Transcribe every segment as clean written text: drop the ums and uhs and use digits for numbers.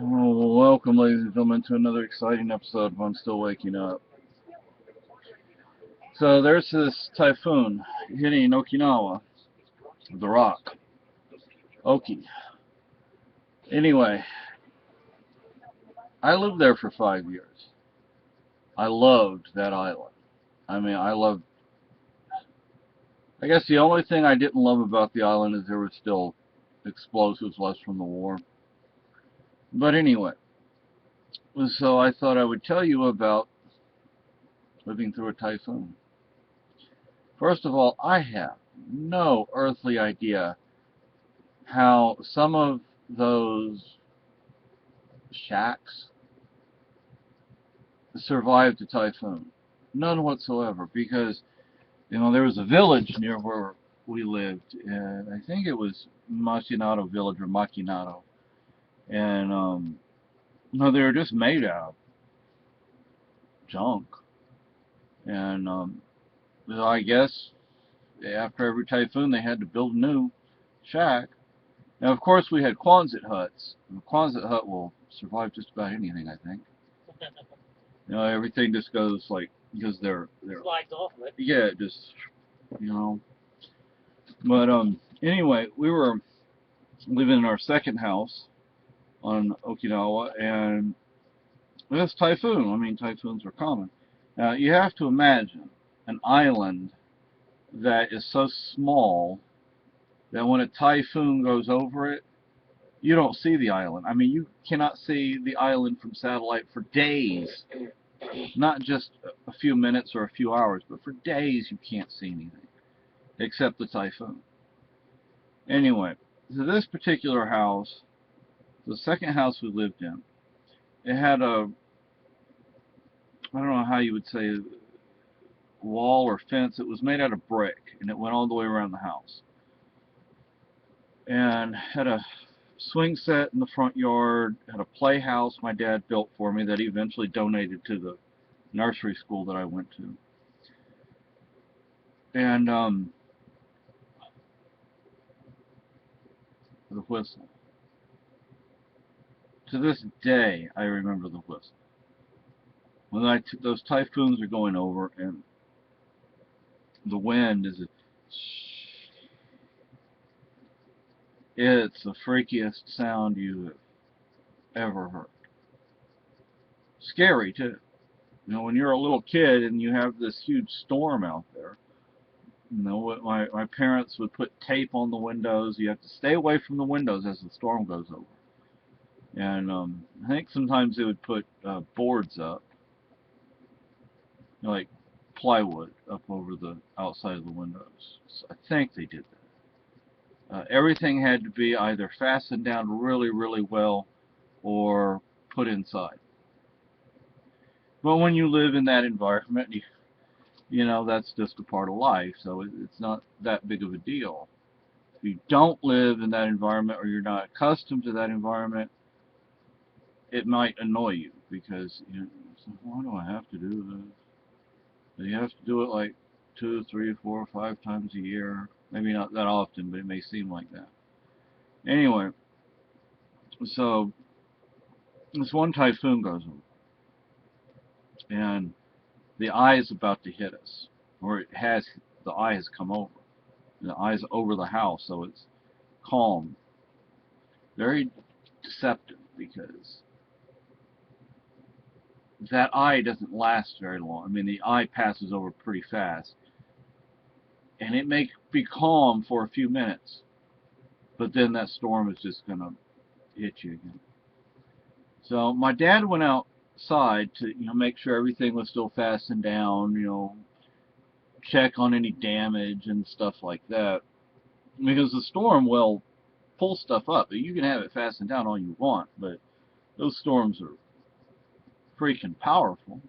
Well, welcome, ladies and gentlemen, to another exciting episode of I'm Still Waking Up. So there's this typhoon hitting Okinawa, the rock, Oki. Anyway, I lived there for 5 years. I loved that island. I guess the only thing I didn't love about the island is there were still explosives left from the war. But anyway, so I thought I would tell you about living through a typhoon. First of all, I have no earthly idea how some of those shacks survived the typhoon. None whatsoever, because there was a village near where we lived, and I think it was Macinato Village or Macinato, and no, they were just made out of junk, and so I guess after every typhoon they had to build a new shack. Now, of course, we had Quonset huts. A Quonset hut will survive just about anything, I think. Everything just goes like because they're slides off of it. Yeah, just you know. But anyway, we were living in our second house on Okinawa, and this typhoon. I mean, typhoons are common. Now you have to imagine an island that is so small that when a typhoon goes over it, you don't see the island. I mean, you cannot see the island from satellite for days. Not just a few minutes or a few hours, but for days you can't see anything except the typhoon. Anyway, so this particular house, the second house we lived in, it had I don't know how you would say, wall or fence. It was made out of brick, and it went all the way around the house. And had a swing set in the front yard, had a playhouse my dad built for me that he eventually donated to the nursery school that I went to. And the whistle. To this day, I remember the whistle. When those typhoons are going over and the wind is, it's the freakiest sound you have ever heard. Scary too. When you're a little kid and you have this huge storm out there, what my parents would put tape on the windows. You have to stay away from the windows as the storm goes over. And I think sometimes they would put boards up, like plywood up over the outside of the windows. So I think they did that. Everything had to be either fastened down really, really well or put inside. But when you live in that environment, that's just a part of life, so it's not that big of a deal. If you don't live in that environment or you're not accustomed to that environment, it might annoy you because why do I have to do this? You have to do it like 2, 3, 4, 5 times a year. Maybe not that often, but it may seem like that. Anyway, so this one typhoon goes over, and the eye is about to hit us, or the eye has come over. The eye is over the house, so it's calm. Very deceptive because that eye doesn't last very long. I mean, the eye passes over pretty fast, and it may be calm for a few minutes, but then that storm is just going to hit you again. So my dad went outside to make sure everything was still fastened down, check on any damage and stuff like that, because the storm will pull stuff up. You can have it fastened down all you want, but those storms are freaking powerful.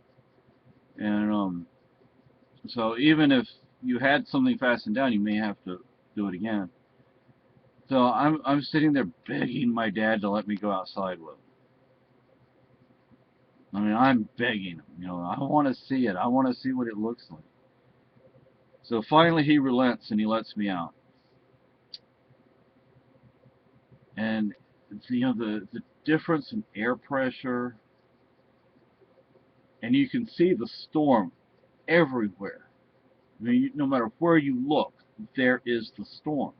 And so even if you had something fastened down, you may have to do it again. So I'm sitting there begging my dad to let me go outside with him. I mean, I'm begging him. I want to see it. I want to see what it looks like. So finally he relents and he lets me out. And the difference in air pressure, and you can see the storm everywhere. I mean, no matter where you look, there is the storm.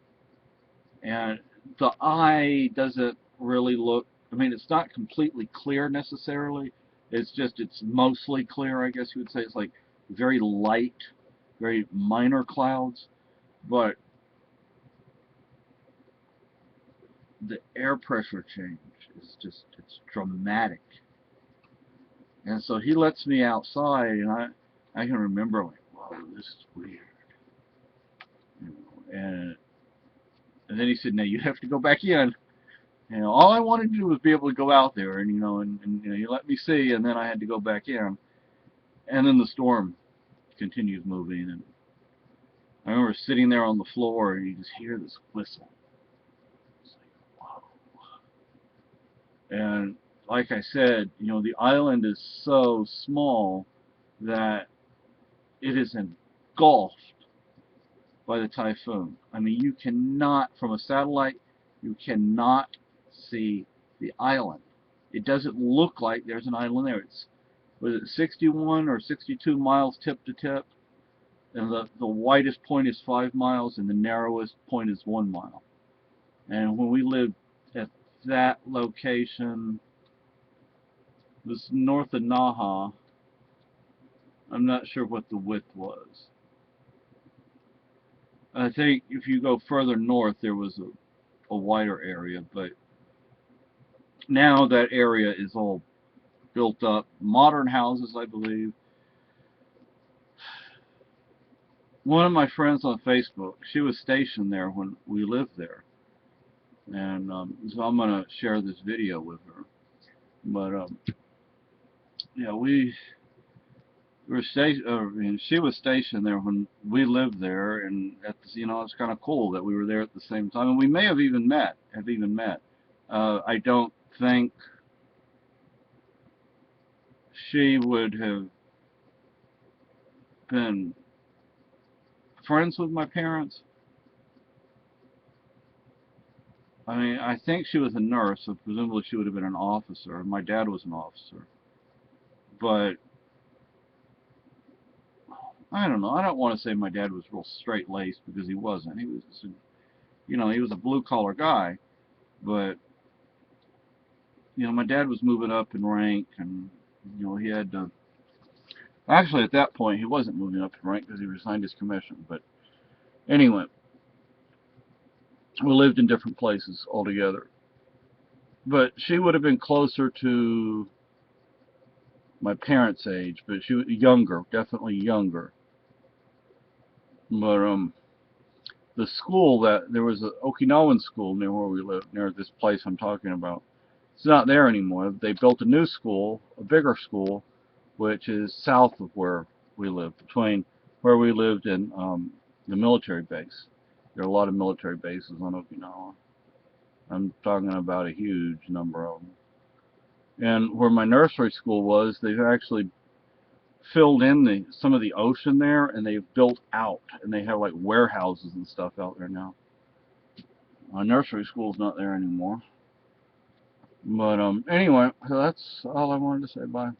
And the eye doesn't really look, I mean, it's not completely clear necessarily. It's mostly clear, I guess you would say. It's like very light, very minor clouds. But the air pressure change is just, it's dramatic. And so he lets me outside, and I can remember, like, whoa, this is weird. You know, and then he said, now you have to go back in. You know, all I wanted to do was be able to go out there, and you know, he let me see, and then I had to go back in, and then the storm continues moving, and I remember sitting there on the floor, and you just hear this whistle. It's like, whoa. And like I said, you know, the island is so small that it is engulfed by the typhoon. I mean, you cannot, from a satellite, you cannot see the island. It doesn't look like there's an island there. It's, was it 61 or 62 miles tip to tip? And the widest point is 5 miles, and the narrowest point is 1 mile. And when we lived at that location, it was north of Naha. I'm not sure what the width was. I think if you go further north, there was a wider area, but now that area is all built up. Modern houses, I believe. One of my friends on Facebook, she was stationed there when we lived there. And so I'm going to share this video with her. But, yeah, we were stationed, I mean, she was stationed there when we lived there, and you know, it's kind of cool that we were there at the same time. And we may have even met, I don't think she would have been friends with my parents. I mean, I think she was a nurse, so presumably she would have been an officer. My dad was an officer. But, I don't know. I don't want to say my dad was real straight-laced, because he wasn't. He was, you know, he was a blue-collar guy. But, you know, my dad was moving up in rank, and, you know, he had to... Actually, at that point, he wasn't moving up in rank because he resigned his commission. But, anyway, we lived in different places altogether. But she would have been closer to my parents' age, but she was younger, definitely younger. But the school, that there was an Okinawan school near where we lived, near this place I'm talking about. It's not there anymore. They built a new school, a bigger school, which is south of where we live, between where we lived and the military base. There are a lot of military bases on Okinawa. I'm talking about a huge number of them. And where my nursery school was, they've actually filled in some of the ocean there, and they've built out, and they have like warehouses and stuff out there now. My nursery school's not there anymore. But anyway, so that's all I wanted to say. Bye.